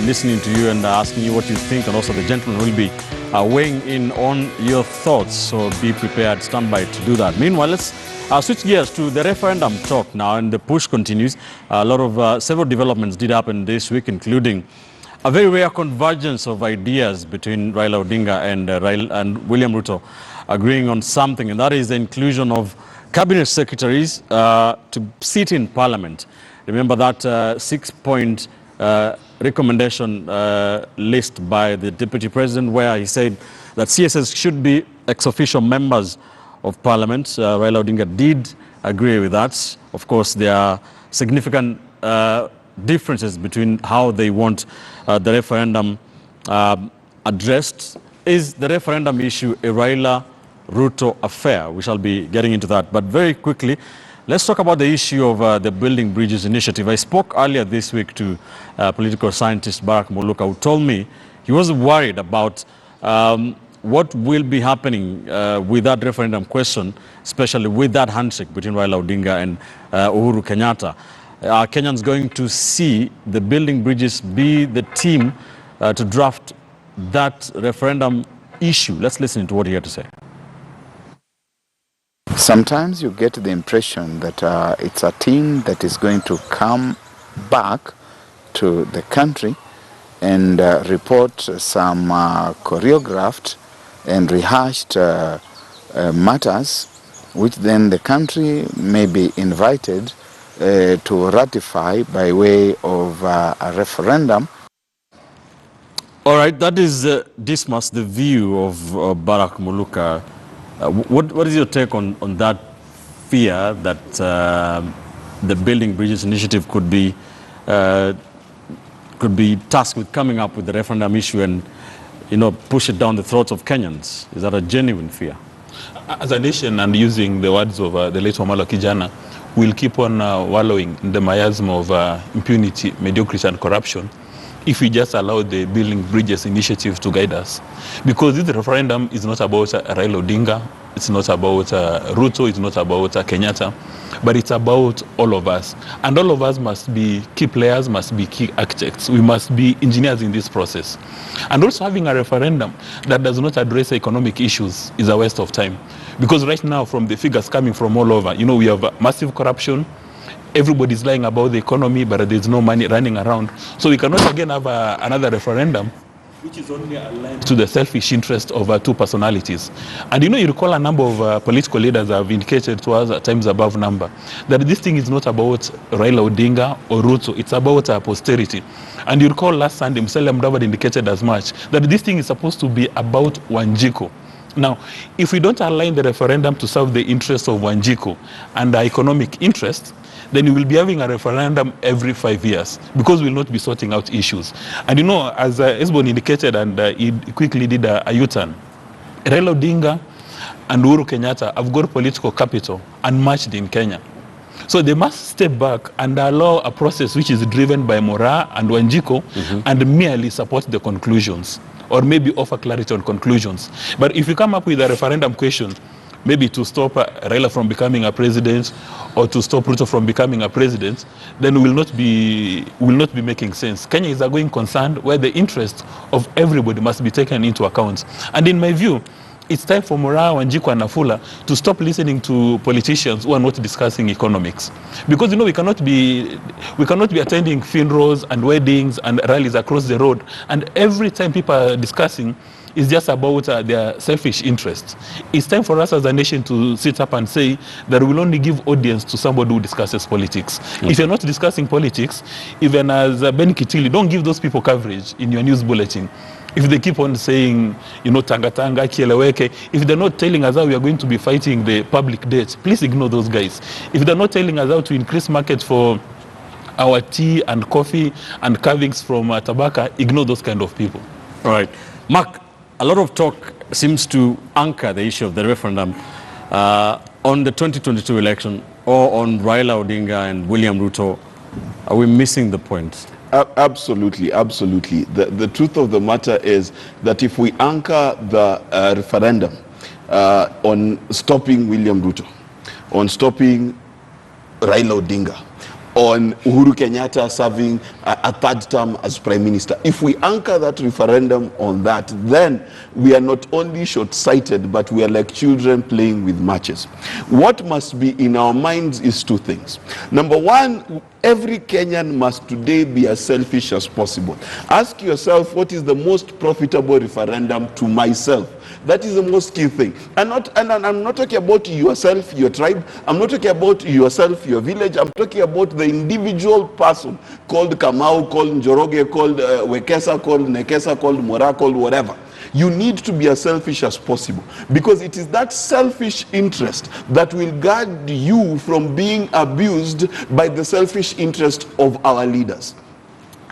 listening to you and asking you what you think, and also the gentleman will be weighing in on your thoughts. So be prepared, stand by to do that. Meanwhile, let's switch gears to the referendum talk now, and the push continues. A lot of several developments did happen this week, including a very rare convergence of ideas between Raila Odinga and William Ruto, agreeing on something, and that is the inclusion of cabinet secretaries to sit in parliament. Remember that 6-point recommendation list by the deputy president, where he said that CSS should be ex-officio members of parliament. Raila Odinga did agree with that. Of course, there are significant differences between how they want the referendum addressed. Is the referendum issue a Raila Ruto affair? We shall be getting into that. But very quickly, let's talk about the issue of the Building Bridges initiative. I spoke earlier this week to political scientist Barack Muluka, who told me he was worried about what will be happening with that referendum question, especially with that handshake between Raila Odinga and Uhuru Kenyatta. Are Kenyans going to see the Building Bridges be the team to draft that referendum issue? Let's listen to what he had to say. Sometimes you get the impression that it's a team that is going to come back to the country and report some choreographed and rehashed matters, which then the country may be invited to ratify by way of a referendum. All right, that is Dismas, the view of Barack Muluka. What is your take on that fear that the Building Bridges initiative could be tasked with coming up with the referendum issue and, push it down the throats of Kenyans? Is that a genuine fear? As a nation, and using the words of the late Omalo Kijana, we'll keep on wallowing in the miasma of impunity, mediocrity, and corruption if we just allow the Building Bridges initiative to guide us. Because this referendum is not about Raila Odinga, it's not about Ruto, it's not about Kenyatta, but it's about all of us. And all of us must be key players, must be key architects. We must be engineers in this process. And also having a referendum that does not address economic issues is a waste of time. Because right now, from the figures coming from all over, we have massive corruption. Everybody's lying about the economy, but there's no money running around. So we cannot again have another referendum which is only aligned to the selfish interest of two personalities. And you recall a number of political leaders have indicated to us at times above number that this thing is not about Raila Odinga or Ruto, it's about posterity. And you recall last Sunday, Musalia Mudavadi indicated as much, that this thing is supposed to be about Wanjiku. Now, if we don't align the referendum to serve the interests of Wanjiku and the economic interests, then we will be having a referendum every 5 years because we will not be sorting out issues. And as Esbon indicated, and he quickly did a U-turn, Raila Odinga and Uhuru Kenyatta have got political capital unmatched in Kenya. So they must step back and allow a process which is driven by Mora and Wanjiku and merely support the conclusions, or maybe offer clarity on conclusions. But if you come up with a referendum question, maybe to stop Raila from becoming a president or to stop Ruto from becoming a president, then will not be making sense. Kenya is a going concern where the interest of everybody must be taken into account. And in my view, it's time for Mora, Wanjiku, and Afula to stop listening to politicians who are not discussing economics. Because we cannot be attending funerals and weddings and rallies across the road, and every time people are discussing, it's just about their selfish interests. It's time for us as a nation to sit up and say that we'll only give audience to somebody who discusses politics. If you're not discussing politics, even as Ben Kitili, don't give those people coverage in your news bulletin. If they keep on saying, Tanga Tanga, Kieleweke, if they're not telling us how we are going to be fighting the public debt, please ignore those guys. If they're not telling us how to increase market for our tea and coffee and carvings from tobacco, ignore those kind of people. All right. Mark, a lot of talk seems to anchor the issue of the referendum on the 2022 election or on Raila Odinga and William Ruto. Are we missing the point? Absolutely, absolutely. The truth of the matter is that if we anchor the referendum on stopping William Ruto, on stopping Raila Odinga, on Uhuru Kenyatta serving a third term as Prime Minister. If we anchor that referendum on that, then we are not only short-sighted, but we are like children playing with matches. What must be in our minds is two things. Number one, every Kenyan must today be as selfish as possible. Ask yourself, what is the most profitable referendum to myself? That is the most key thing. And I'm not talking about yourself, your tribe. I'm not talking about yourself, your village. I'm talking about the individual person called Kamau, called Njoroge, called Wekesa, called Nekesa, called Mora, called whatever. You need to be as selfish as possible, because it is that selfish interest that will guard you from being abused by the selfish interest of our leaders.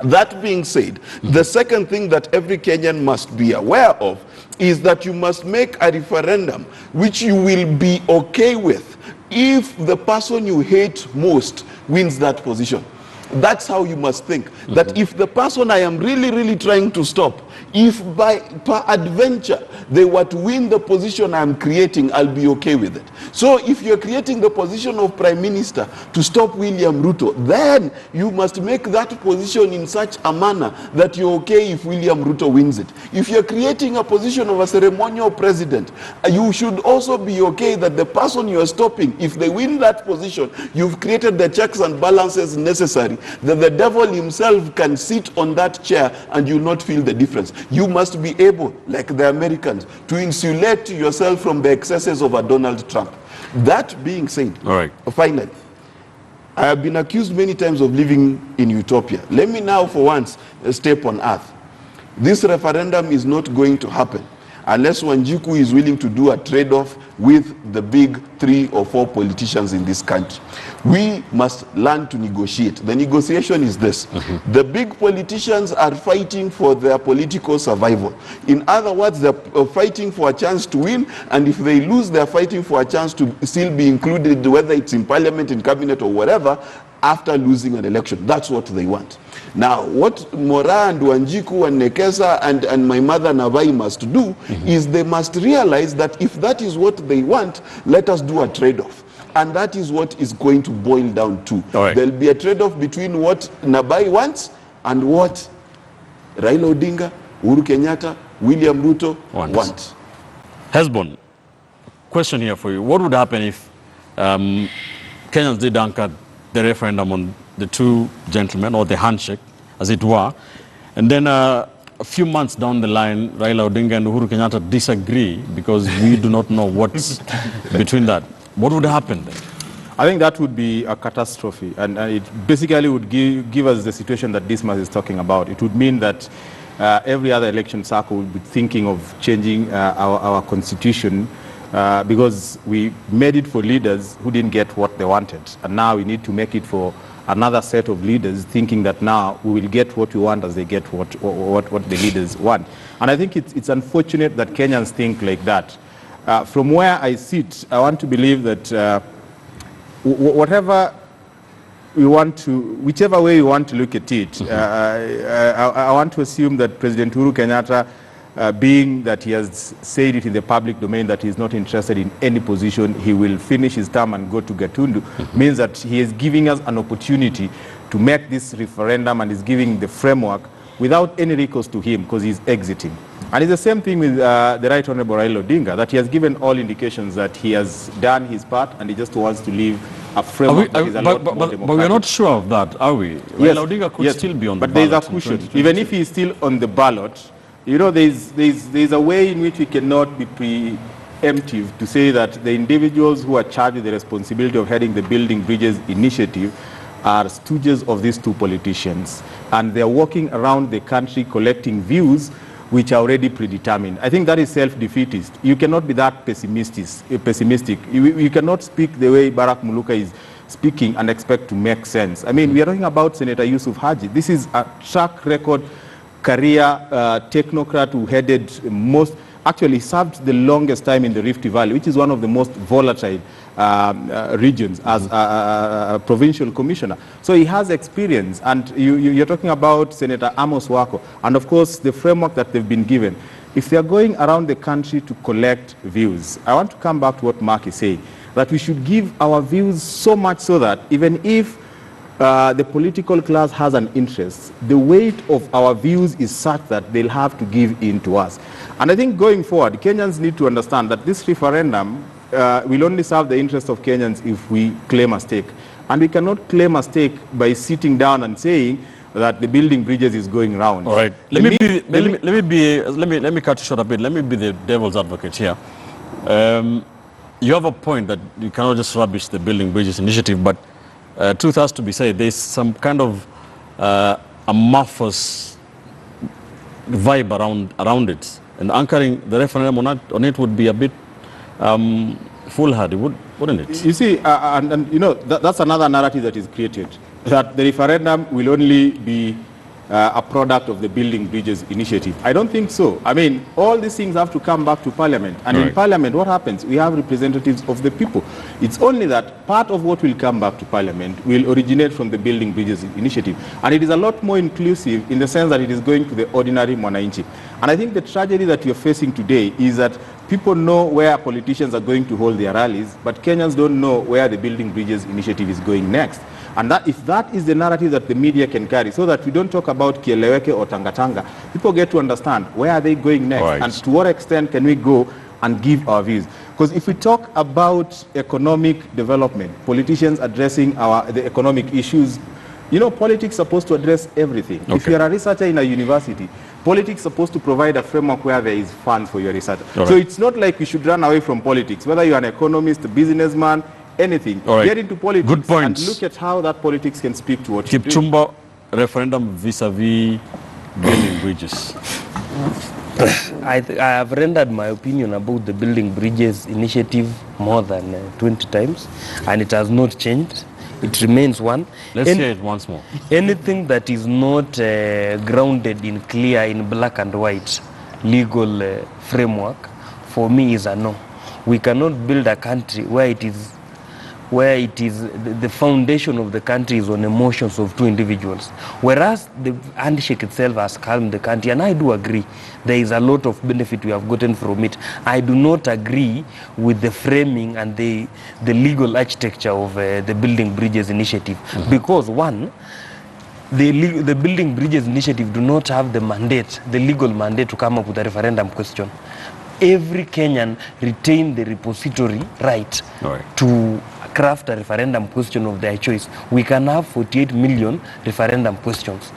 That being said, the second thing that every Kenyan must be aware of is that you must make a referendum which you will be okay with if the person you hate most wins that position. That's how you must think. That if the person I am really trying to stop, if by per adventure they were to win the position I'm creating, I'll be okay with it. So if you're creating the position of Prime Minister to stop William Ruto, then you must make that position in such a manner that you're okay if William Ruto wins it. If you're creating a position of a ceremonial president, you should also be okay that the person you're stopping, if they win that position, you've created the checks and balances necessary that the devil himself can sit on that chair and you'll not feel the difference. You must be able, like the Americans, to insulate yourself from the excesses of a Donald Trump. That being said, all right, finally, I have been accused many times of living in utopia. Let me now for once step on earth. This referendum is not going to happen unless Wanjiku is willing to do a trade-off with the big 3 or 4 politicians in this country. We must learn to negotiate. The negotiation is this. The big politicians are fighting for their political survival. In other words, they're fighting for a chance to win, and if they lose, they're fighting for a chance to still be included, whether it's in parliament, in cabinet, or whatever, after losing an election. That's what they want. Now, what Mora and Wanjiku and Nekesa and my mother Navai must do is they must realize that if that is what they want, let us do a trade-off. And that is what is going to boil down to. Right. There'll be a trade-off between what Nabai wants and what Raila Odinga, Uhuru Kenyatta, William Ruto want. Hesbon, question here for you. What would happen if Kenyans did anchor the referendum on the two gentlemen, or the handshake, as it were, and then a few months down the line, Raila Odinga and Uhuru Kenyatta disagree because we do not know what's between that? What would happen then? I think that would be a catastrophe, and it basically would give us the situation that Dismas is talking about. It would mean that every other election cycle would be thinking of changing our constitution because we made it for leaders who didn't get what they wanted, and now we need to make it for another set of leaders thinking that now we will get what we want as they get what the leaders want. And I think it's unfortunate that Kenyans think like that. From where I sit, I want to believe that whatever we want to, whichever way we want to look at it, I want to assume that President Uhuru Kenyatta, being that he has said it in the public domain that he's not interested in any position, he will finish his term and go to Gatundu, means that he is giving us an opportunity to make this referendum, and is giving the framework without any recourse to him because he's exiting. And it's the same thing with the Right Honorable Raila Odinga, that he has given all indications that he has done his part and he just wants to leave a framework that is a lot more democratic. But we're not sure of that, are we? Yes, Raila Odinga could still be on the ballot. ballot. But there's a cushion. Even if he's still on the ballot, you know, there's a way in which we cannot be preemptive to say that the individuals who are charged with the responsibility of heading the Building Bridges initiative are stooges of these two politicians, and they're walking around the country collecting views which are already predetermined. I think that is self-defeatist. You cannot be that pessimistic. You cannot speak the way Barack Muluka is speaking and expect to make sense. I mean, we are talking about Senator Yusuf Haji. This is a track record career technocrat who headed actually served the longest time in the Rift Valley, which is one of the most volatile regions as a provincial commissioner. So he has experience, and you're talking about Senator Amos Wako, and of course the framework that they've been given. If they're going around the country to collect views, I want to come back to what Mark is saying, that we should give our views so much so that even if the political class has an interest, the weight of our views is such that they'll have to give in to us. And I think going forward, Kenyans need to understand that this referendum will only serve the interest of Kenyans if we claim a stake. And we cannot claim a stake by sitting down and saying that the building bridges is going round. All right. Let me cut you short a bit. Let me be the devil's advocate here. You have a point that you cannot just rubbish the building bridges initiative, but truth has to be said. There's some kind of amorphous vibe around it, and anchoring the referendum on it would be a bit foolhardy, wouldn't it? You see, and you know, that's another narrative that is created, that the referendum will only be a product of the Building Bridges initiative. I don't think so. I mean, all these things have to come back to Parliament. And in Parliament, what happens? We have representatives of the people. It's only that part of what will come back to Parliament will originate from the Building Bridges initiative. And it is a lot more inclusive in the sense that it is going to the ordinary mwananchi. And I think the tragedy that you're facing today is that people know where politicians are going to hold their rallies, but Kenyans don't know where the Building Bridges initiative is going next. And that, if that is the narrative that the media can carry, so that we don't talk about Kieleweke or Tangatanga, people get to understand where are they going next, and to what extent can we go and give our views. Because if we talk about economic development, politicians addressing the economic issues, you know, politics is supposed to address everything. Okay. If you're a researcher in a university, politics is supposed to provide a framework where there is funds for your research. So it's not like we should run away from politics, whether you're an economist, a businessman, anything. Get into politics. Good points. And look at how that politics can speak to what you do. Kipchumba referendum vis-a-vis building bridges. I have rendered my opinion about the Building Bridges initiative more than 20 times, and it has not changed. It remains one. Let's hear it once more. Anything that is not grounded in clear, in black and white legal framework, for me is a no. We cannot build a country where it is the foundation of the country is on emotions of two individuals. Whereas the handshake itself has calmed the country, and I do agree there is a lot of benefit we have gotten from it. I do not agree with the framing and the legal architecture of the Building Bridges initiative. Because one, the Building Bridges initiative do not have the mandate, the legal mandate to come up with a referendum question. Every Kenyan retained the repository right to craft a referendum question of their choice. We can have 48 million referendum questions.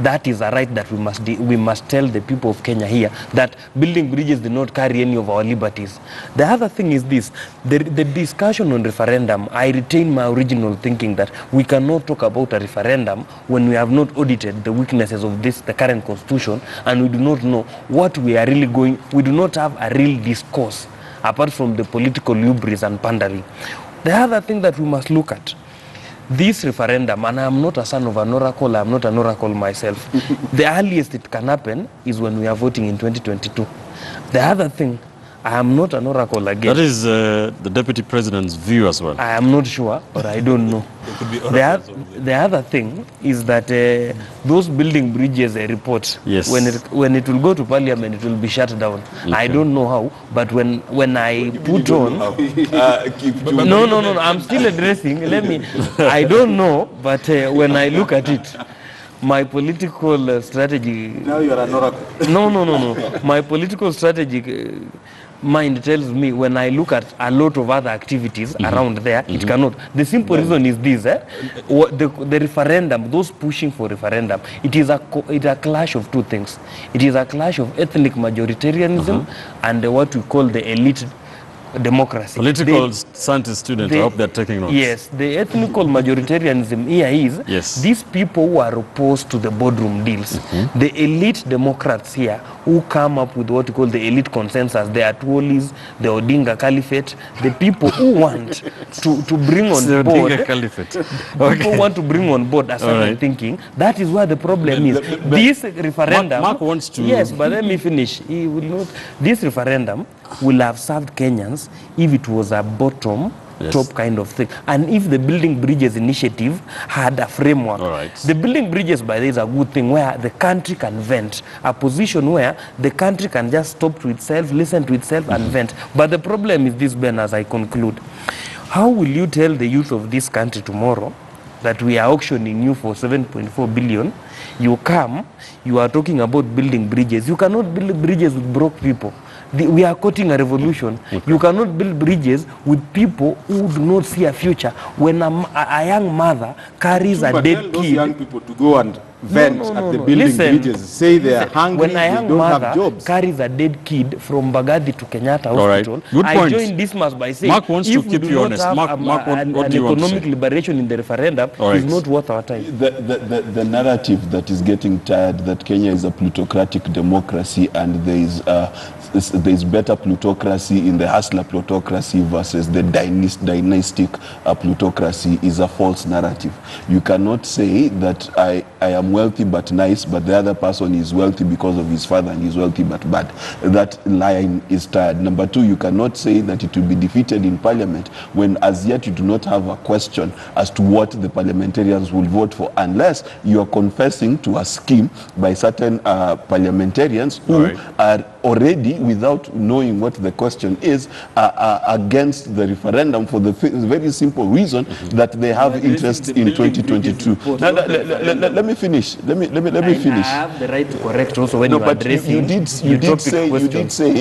That is a right that we must tell the people of Kenya here, that building bridges do not carry any of our liberties. The other thing is this, the discussion on referendum, I retain my original thinking that we cannot talk about a referendum when we have not audited the weaknesses of the current constitution, and we do not know what we are really going, we do not have a real discourse apart from the political hubris and pandering. The other thing that we must look at, this referendum, and I am not a son of an oracle, I am not an oracle myself. The earliest it can happen is when we are voting in 2022. The other thing, I am not an oracle again. That is the Deputy President's view as well. I am not sure, but I don't know. The other thing is that those building bridges report, when it will go to Parliament, it will be shut down. Okay. I don't know how, but when I put on... No, I'm still addressing. I don't know, but when I look at it, my political strategy... Now you are an oracle. No. My political strategy... mind tells me when I look at a lot of other activities around there, it cannot. The simple reason is this, the referendum, those pushing for referendum, it is a clash of two things. It is a clash of ethnic majoritarianism and what we call the elite democracy. Political scientist students, I hope they're taking notes. Yes, the ethnical majoritarianism here is these people who are opposed to the boardroom deals. The elite Democrats here who come up with what we call the elite consensus, the Atuolis, the Odinga Caliphate, the people who want to bring on the board, Odinga Caliphate. People want to bring on board a certain thinking. That is where the problem is. This referendum... Mark wants to... Yes, but let me finish. He will not... This referendum will have served Kenyans if it was a bottom top kind of thing, and if the Building Bridges initiative had a framework. The Building Bridges, by this, is a good thing where the country can vent, a position where the country can just stop to itself, listen to itself and vent. But the problem is this, Ben, as I conclude, how will you tell the youth of this country tomorrow that we are auctioning you for 7.4 billion. You come, you are talking about building bridges. You cannot build bridges with broke people. We are quoting a revolution. Okay. You cannot build bridges with people who do not see a future. When a young mother carries a dead those kid, young people to go and vent at the building bridges, say they are hungry, when a they young don't mother have jobs. carries a dead kid from Bagadi to Kenyatta Hospital, Good I point. join this mass by saying, Mark wants if to keep we you do honest. not have Mark, an what do you want to economic say? liberation in the referendum, is not worth our time. The narrative that is getting tired, that Kenya is a plutocratic democracy and there is better plutocracy in the hustler plutocracy versus the dynastic plutocracy, is a false narrative. You cannot say that I am wealthy but nice, but the other person is wealthy because of his father and is wealthy but bad. That line is tired. Number two, you cannot say that it will be defeated in parliament when as yet you do not have a question as to what the parliamentarians will vote for, unless you are confessing to a scheme by certain parliamentarians who are already, without knowing what the question is, against the referendum for the very simple reason that they have interest in 2022. Now, let me finish. Let me finish. I have the right to correct also when No, you but addressing you did say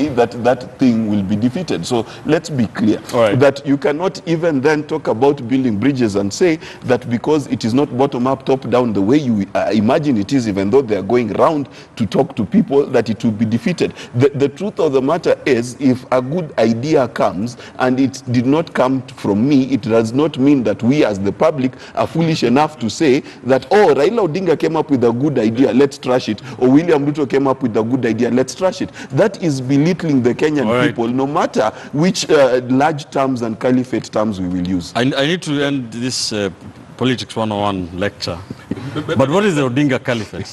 that thing will be defeated. So let's be clear that you cannot even then talk about building bridges and say that because it is not bottom up, top down, the way you imagine it is, even though they are going round to talk to people, that it will be defeated. The truth of the matter is, if a good idea comes and it did not come from me, it does not mean that we as the public are foolish enough to say that, oh, Raila Odinga came up with a good idea, let's trash it, or William Ruto came up with a good idea, let's trash it. That is belittling the Kenyan people, no matter which large terms and caliphate terms we will use. I need to end this Politics 101 lecture. But what is the Odinga Caliphate?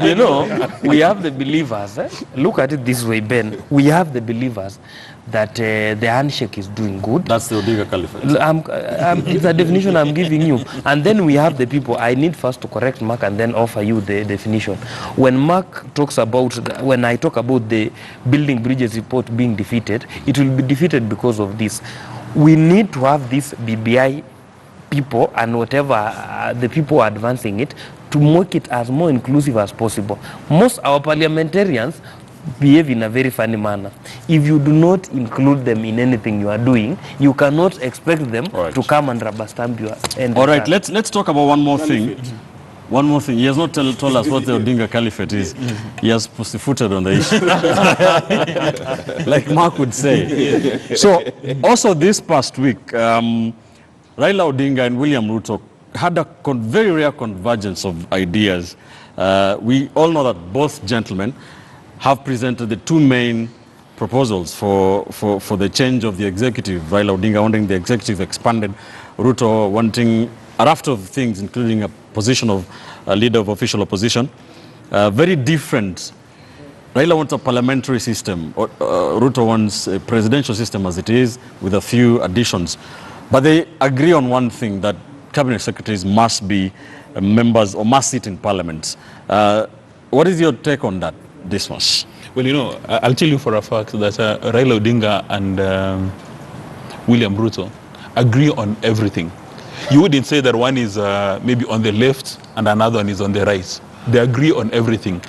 You know, we have the believers. Look at it this way, Ben. We have the believers that the handshake is doing good. That's the Odinga Caliphate. It's a definition I'm giving you. And then we have the people. I need first to correct Mark and then offer you the definition. When Mark talks about, when I talk about the building bridges report being defeated, it will be defeated because of this. We need to have this BBI people and whatever the people are advancing it to make it as more inclusive as possible. Most our parliamentarians behave in a very funny manner. If you do not include them in anything you are doing, you cannot expect them to come and rubber stamp you. All right, let's talk about one more thing. One more thing. He has not told us what the Odinga Caliphate is. He has pussyfooted on the issue. Like Mark would say. So, also this past week, Raila Odinga and William Ruto had a very rare convergence of ideas. We all know that both gentlemen have presented the two main proposals for the change of the executive. Raila Odinga wanting the executive expanded, Ruto wanting a raft of things, including a position of a leader of official opposition. Very different. Raila wants a parliamentary system. Ruto wants a presidential system as it is, with a few additions. But they agree on one thing, that cabinet secretaries must be members or must sit in parliament. What is your take on that, Dismas? Well, you know, I'll tell you for a fact that Raila Odinga and William Ruto agree on everything. You wouldn't say that one is maybe on the left and another one is on the right. They agree on everything.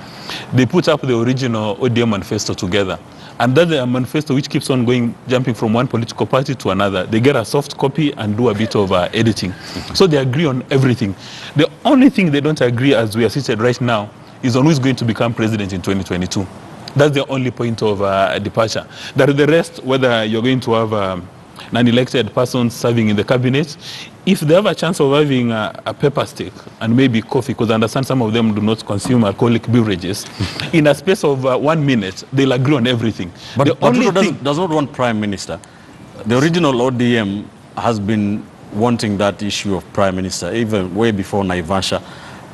They put up the original ODM manifesto together. And that's a manifesto which keeps on going, jumping from one political party to another. They get a soft copy and do a bit of editing. So they agree on everything. The only thing they don't agree, as we are seated right now, is on who is going to become president in 2022. That's the only point of departure. That the rest, whether you're going to have an elected person serving in the cabinet, if they have a chance of having a pepper steak and maybe coffee, because I understand some of them do not consume alcoholic beverages, in a space of 1 minute, they'll agree on everything. But Ruto does not want prime minister. The original ODM has been wanting that issue of prime minister, even way before Naivasha.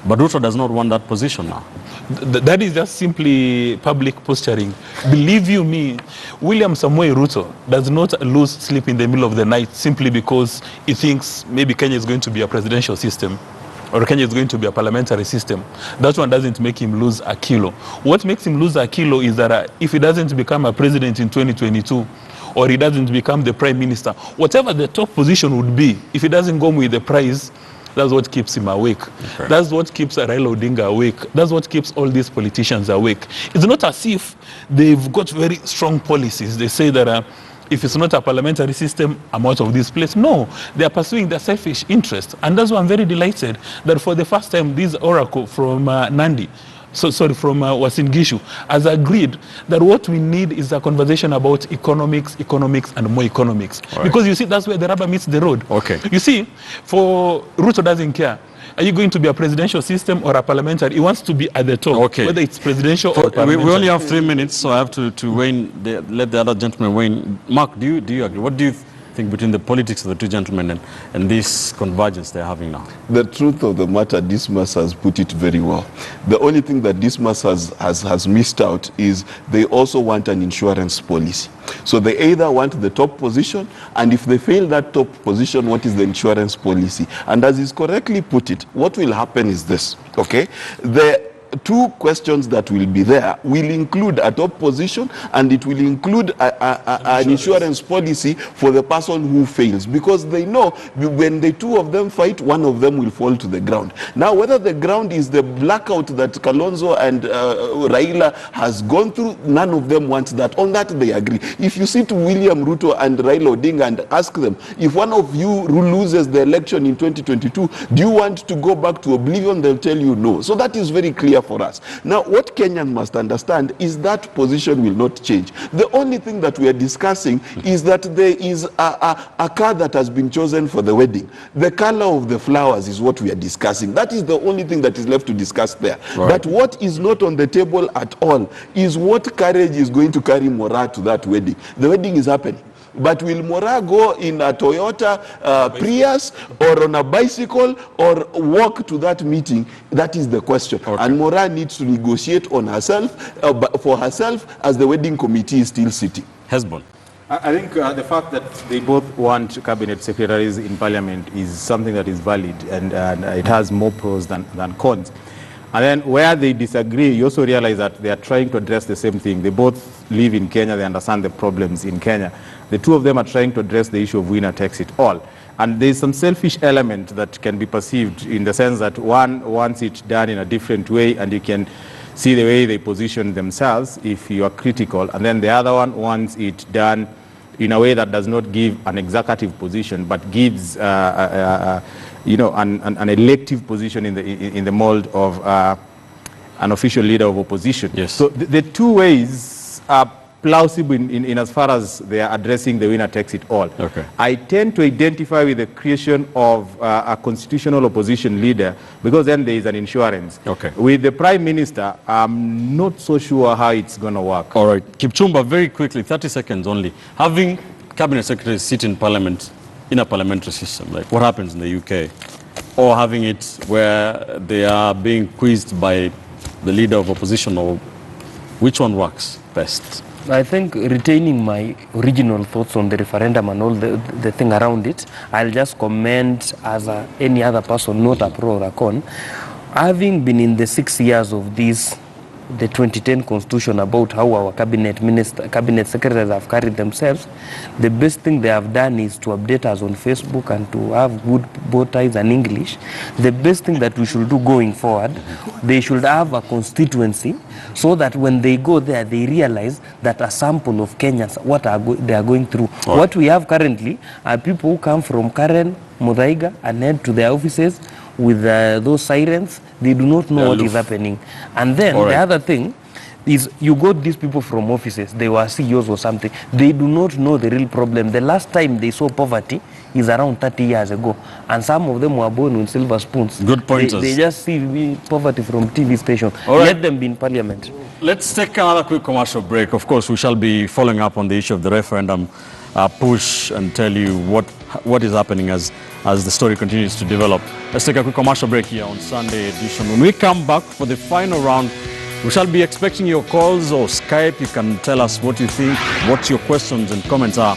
But Ruto does not want that position now. That is just simply public posturing. Believe you me, William Samoei Ruto does not lose sleep in the middle of the night simply because he thinks maybe Kenya is going to be a presidential system or Kenya is going to be a parliamentary system. That one doesn't make him lose a kilo. What makes him lose a kilo is that if he doesn't become a president in 2022, or he doesn't become the prime minister, whatever the top position would be, if he doesn't go with the prize, that's what keeps him awake. Okay. That's what keeps Raila Odinga awake. That's what keeps all these politicians awake. It's not as if they've got very strong policies. They say that if it's not a parliamentary system, I'm out of this place. No, they are pursuing their selfish interest. And that's why I'm very delighted that for the first time, this oracle from Nandi, from Uasin Gishu, has agreed that what we need is a conversation about economics, and more economics. Right. Because you see, that's where the rubber meets the road. Okay. You see, for Ruto doesn't care. Are you going to be a presidential system or a parliamentary? He wants to be at the top, okay, whether it's presidential or parliamentary. We only have 3 minutes, so I have to let the other gentleman weigh in. Mark, do you agree? What do you think between the politics of the two gentlemen and this convergence they're having now? The truth of the matter, Dismas has put it very well. The only thing that Dismas has missed out is they also want an insurance policy. So they either want the top position, and if they fail that top position, what is the insurance policy? And as is correctly put it, what will happen is this, okay? The two questions that will be there will include a top position, and it will include an insurance policy for the person who fails, because they know when the two of them fight, one of them will fall to the ground. Now, whether the ground is the blackout that Kalonzo and Raila has gone through, none of them wants that. On that they agree. If you sit to William Ruto and Raila Odinga and ask them, if one of you loses the election in 2022, do you want to go back to oblivion? They'll tell you no. So that is very clear for us. Now, what Kenyans must understand is that position will not change. The only thing that we are discussing is that there is a car that has been chosen for the wedding. The color of the flowers is what we are discussing. That is the only thing that is left to discuss there. Right. But what is not on the table at all is what courage is going to carry Mora to that wedding. The wedding is happening. But will Mora go in a Toyota Prius or on a bicycle or walk to that meeting? That is the question. Okay. And Mora needs to negotiate on herself, for herself, as the wedding committee is still sitting. Hezbollah. I think the fact that they both want cabinet secretaries in parliament is something that is valid, and it has more pros than cons. And then where they disagree, you also realize that they are trying to address the same thing. They both live in Kenya, they understand the problems in Kenya. The two of them are trying to address the issue of winner takes it all. And there's some selfish element that can be perceived in the sense that one wants it done in a different way, and you can see the way they position themselves if you are critical. And then the other one wants it done in a way that does not give an executive position, but gives an elective position in the mold of an official leader of opposition. Yes. So the two ways are plausible in as far as they are addressing the winner takes it all. Okay. I tend to identify with the creation of a constitutional opposition leader, because then there is an insurance. Okay. With the prime minister, I'm not so sure how it's going to work. All right. Kipchumba, very quickly, 30 seconds only. Having cabinet secretaries sit in parliament in a parliamentary system, like what happens in the UK, or having it where they are being quizzed by the leader of opposition, or which one works best? I think retaining my original thoughts on the referendum and all the thing around it, I'll just comment as any other person, not a pro or a con. Having been in the 6 years of this, the 2010 constitution, about how our cabinet secretaries have carried themselves, the best thing they have done is to update us on Facebook and to have good bow ties and English. The best thing that we should do going forward, they should have a constituency, so that when they go there, they realize that a sample of Kenyans, what they are going through. Right. What we have currently are people who come from Karen, Muthaiga, and head to their offices with those sirens. They do not know what is happening. And then the other thing is, you got these people from offices, they were CEOs or something, they do not know the real problem. The last time they saw poverty is around 30 years ago, and some of them were born with silver spoons. Good pointers. They just see poverty from TV station. Let them be in parliament. Let's take another quick commercial break. Of course, we shall be following up on the issue of the referendum push and tell you what is happening as the story continues to develop. Let's take a quick commercial break here on Sunday edition. When we come back for the final round, we shall be expecting your calls or Skype. You can tell us what you think, what your questions and comments are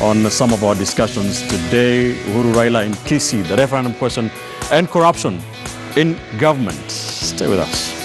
on some of our discussions today. Uhuru Raila in Kisii, the referendum question, and corruption in government. Stay with us.